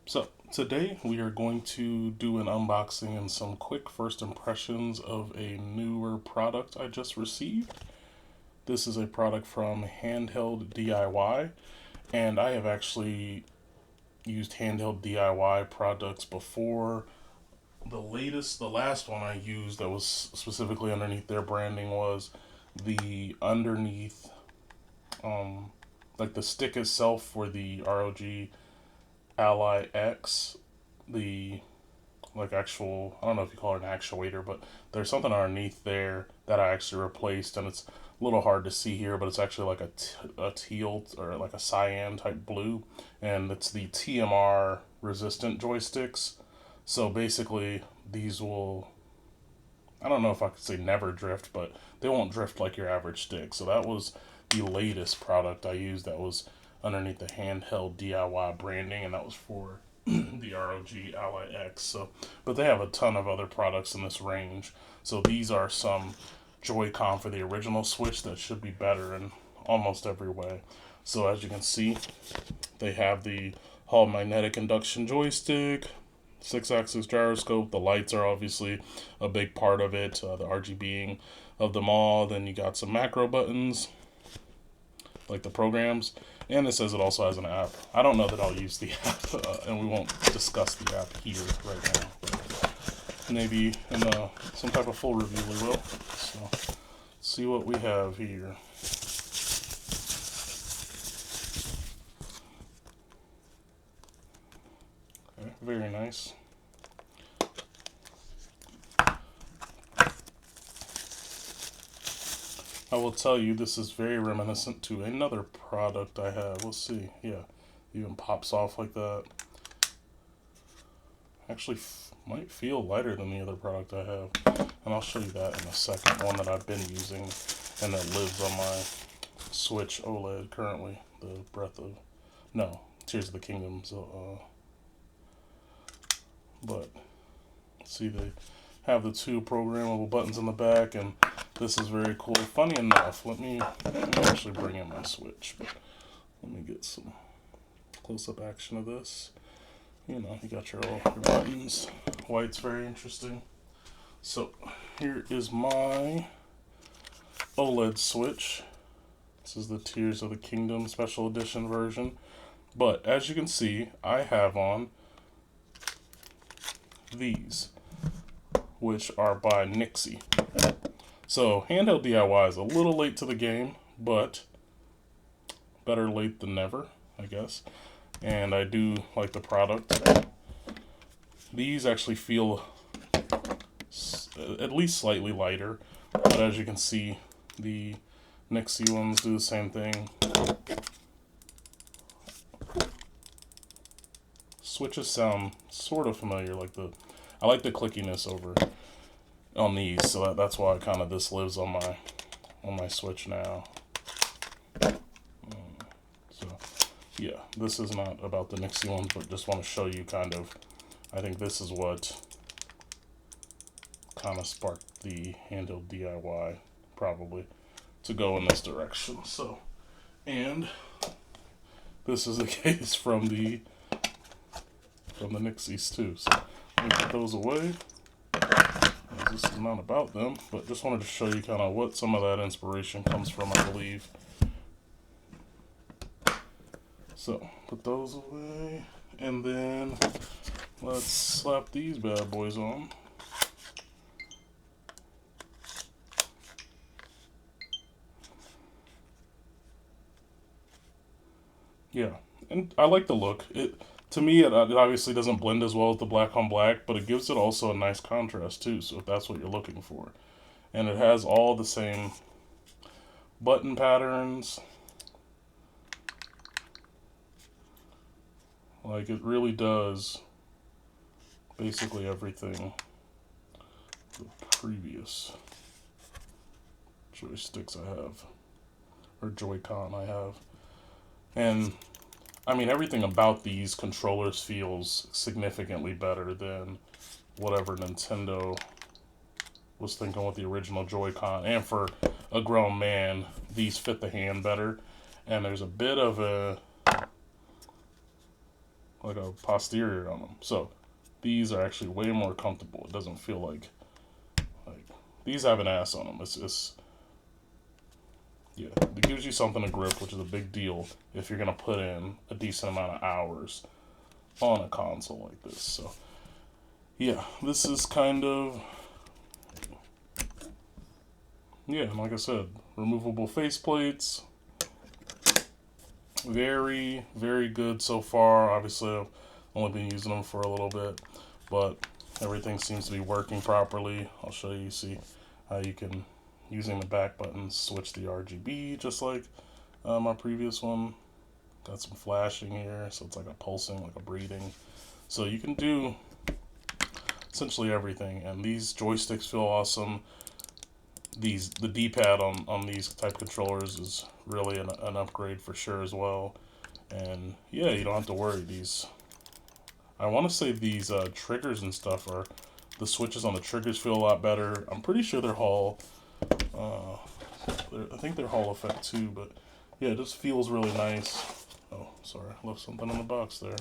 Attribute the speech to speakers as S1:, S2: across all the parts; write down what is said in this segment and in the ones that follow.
S1: So today we are going to do an unboxing and some quick first impressions of a newer product I just received. This is a product from HandheldDIY, and I have actually used HandheldDIY products before. The last one I used that was specifically underneath their branding was the underneath, like the stick itself for the ROG Ally X, the like actual, I don't know if you call it an actuator, but there's something underneath there that I actually replaced, and it's a little hard to see here, but it's actually like a teal or like a cyan type blue, and it's the TMR resistant joysticks. So basically, these will, I don't know if I could say never drift, but they won't drift like your average stick. So that was the latest product I used that was underneath the HandheldDIY branding, and that was for the ROG Ally X. So, but they have a ton of other products in this range. So these are some Joy-Con for the original Switch that should be better in almost every way. So as you can see, they have the Hall magnetic induction joystick, 6-axis gyroscope. The lights are obviously a big part of it, the RGBing of them all. Then you got some macro buttons, like the programs, and it says it also has an app. I don't know that I'll use the app, and we won't discuss the app here right now. But maybe in some type of full review we will. So let's see what we have here. Okay, very nice. I will tell you, this is very reminiscent to another product I have. Let's see. Yeah, even pops off like that. Actually, might feel lighter than the other product I have. And I'll show you that in a second. One that I've been using and that lives on my Switch OLED currently. The Tears of the Kingdom. So, but see, they have the two programmable buttons in the back, and this is very cool. Funny enough, let me actually bring in my Switch, but let me get some close-up action of this. You know, you got your buttons. White's very interesting. So here is my OLED Switch. This is the Tears of the Kingdom Special Edition version. But as you can see, I have on these, which are by Nixie. So HandheldDIY is a little late to the game, but better late than never, I guess. And I do like the product. These actually feel at least slightly lighter, but as you can see, the Nixie ones do the same thing. Switches sound sort of familiar, I like the clickiness over on these, so that's why kind of this lives on my Switch now. So yeah, this is not about the Nixie ones, but just want to show you kind of, I think this is what kind of sparked the HandheldDIY probably to go in this direction. So, and this is the case from the Nixies too. So let me put those away. This is not about them, but just wanted to show you kind of what some of that inspiration comes from, I believe. So, put those away, and then let's slap these bad boys on. Yeah, and I like the look. To me, it obviously doesn't blend as well with the black on black, but it gives it also a nice contrast too, so if that's what you're looking for. And it has all the same button patterns. Like, it really does basically everything the previous joysticks I have, or Joy-Con I have. And I mean, everything about these controllers feels significantly better than whatever Nintendo was thinking with the original Joy-Con. And for a grown man, these fit the hand better. And there's a bit of a like a posterior on them. So these are actually way more comfortable. It doesn't feel like these have an ass on them. It's yeah, it gives you something to grip, which is a big deal if you're gonna put in a decent amount of hours on a console like this. So yeah, this is kind of, yeah, and like I said, removable faceplates. Very, very good so far. Obviously, I've only been using them for a little bit, but everything seems to be working properly. I'll show you, see how you can, using the back buttons, switch the RGB just like my previous one. Got some flashing here, so it's like a pulsing, like a breathing. So you can do essentially everything, and these joysticks feel awesome. The D-pad on these type controllers is really an upgrade for sure as well. And yeah, you don't have to worry. These, I want to say these triggers and stuff are, the switches on the triggers feel a lot better. I'm pretty sure they're Hall, I think they're Hall effect too, but yeah, it just feels really nice. Oh, sorry, I left something in the box there.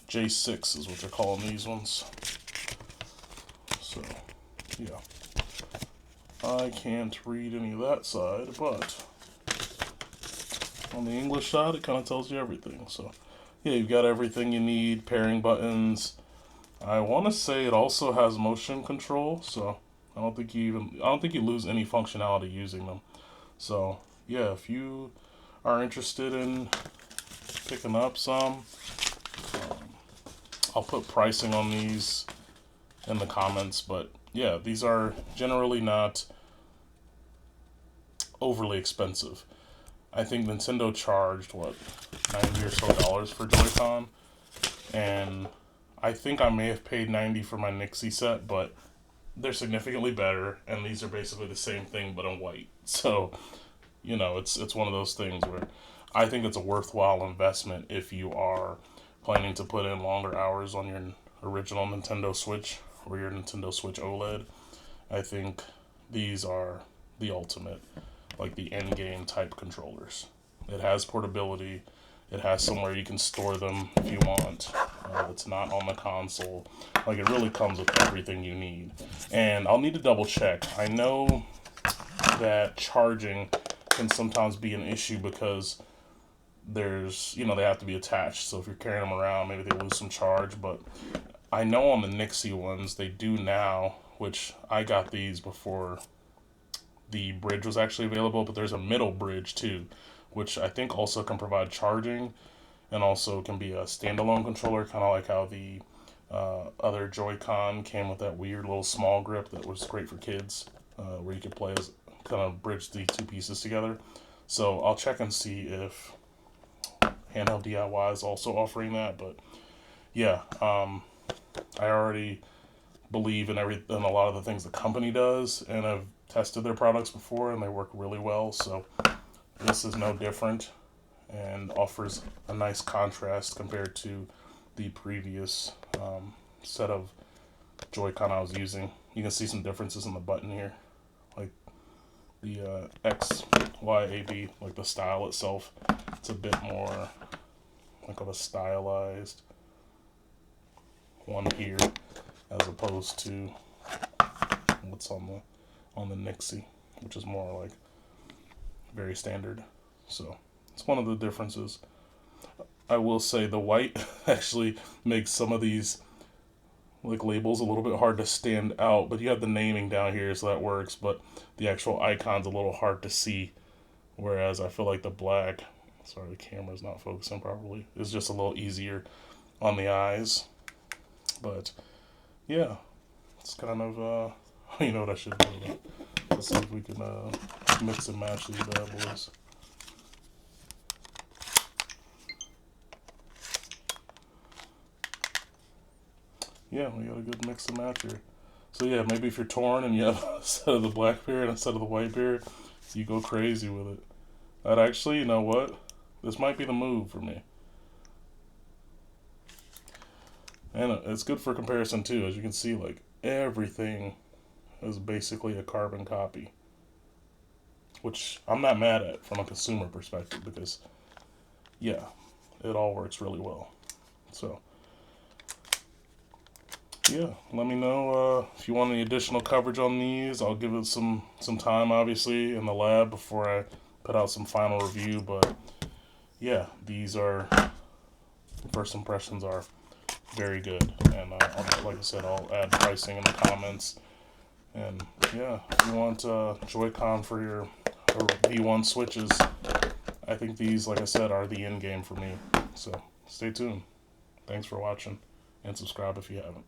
S1: J6 is what they're calling these ones. So, yeah. I can't read any of that side, but on the English side, it kind of tells you everything. So, yeah, you've got everything you need, pairing buttons. I want to say it also has motion control, so I don't think you lose any functionality using them. So, yeah, if you are interested in picking up some, I'll put pricing on these in the comments, but yeah, these are generally not overly expensive. I think Nintendo charged, what, $90 or so for Joy-Con, and I think I may have paid $90 for my Nixie set, but they're significantly better, and these are basically the same thing but in white. So, you know, it's one of those things where I think it's a worthwhile investment if you are planning to put in longer hours on your original Nintendo Switch or your Nintendo Switch OLED. I think these are the ultimate, like the end game type controllers. It has portability. It has somewhere you can store them if you want. It's not on the console. Like, it really comes with everything you need. And I'll need to double check. I know that charging can sometimes be an issue because there's, you know, they have to be attached. So if you're carrying them around, maybe they lose some charge. But I know on the Nixie ones, they do now, which I got these before the bridge was actually available, but there's a middle bridge too, which I think also can provide charging and also can be a standalone controller, kind of like how the other Joy-Con came with that weird little small grip that was great for kids, where you could play as, kind of bridge the two pieces together. So I'll check and see if HandheldDIY is also offering that, but yeah, I already believe in a lot of the things the company does, and I've tested their products before and they work really well, so this is no different and offers a nice contrast compared to the previous set of Joy-Con I was using. You can see some differences in the button here, like the X, Y, A, B, like the style itself. It's a bit more like of a stylized one here as opposed to what's on the Nixie, which is more like very standard. So it's one of the differences. I will say the white actually makes some of these like labels a little bit hard to stand out, but you have the naming down here, so that works, but the actual icon's a little hard to see, whereas I feel like the black, sorry, the camera's not focusing properly, is just a little easier on the eyes. But yeah, it's kind of you know what I should do. Let's see if we can mix and match these bad boys. Yeah, we got a good mix and match here. So yeah, maybe if you're torn and you have a set of the black beard and a set of the white beard, you go crazy with it. That actually, you know what? This might be the move for me. And it's good for comparison too. As you can see, like, everything is basically a carbon copy, which I'm not mad at from a consumer perspective because, yeah, it all works really well. So yeah, let me know if you want any additional coverage on these. I'll give it some time, obviously, in the lab before I put out some final review. But yeah, these are, first impressions are very good. And like I said, I'll add pricing in the comments. And yeah, if you want Joy-Con for your V1 switches, I think these, like I said, are the end game for me. So stay tuned. Thanks for watching, and subscribe if you haven't.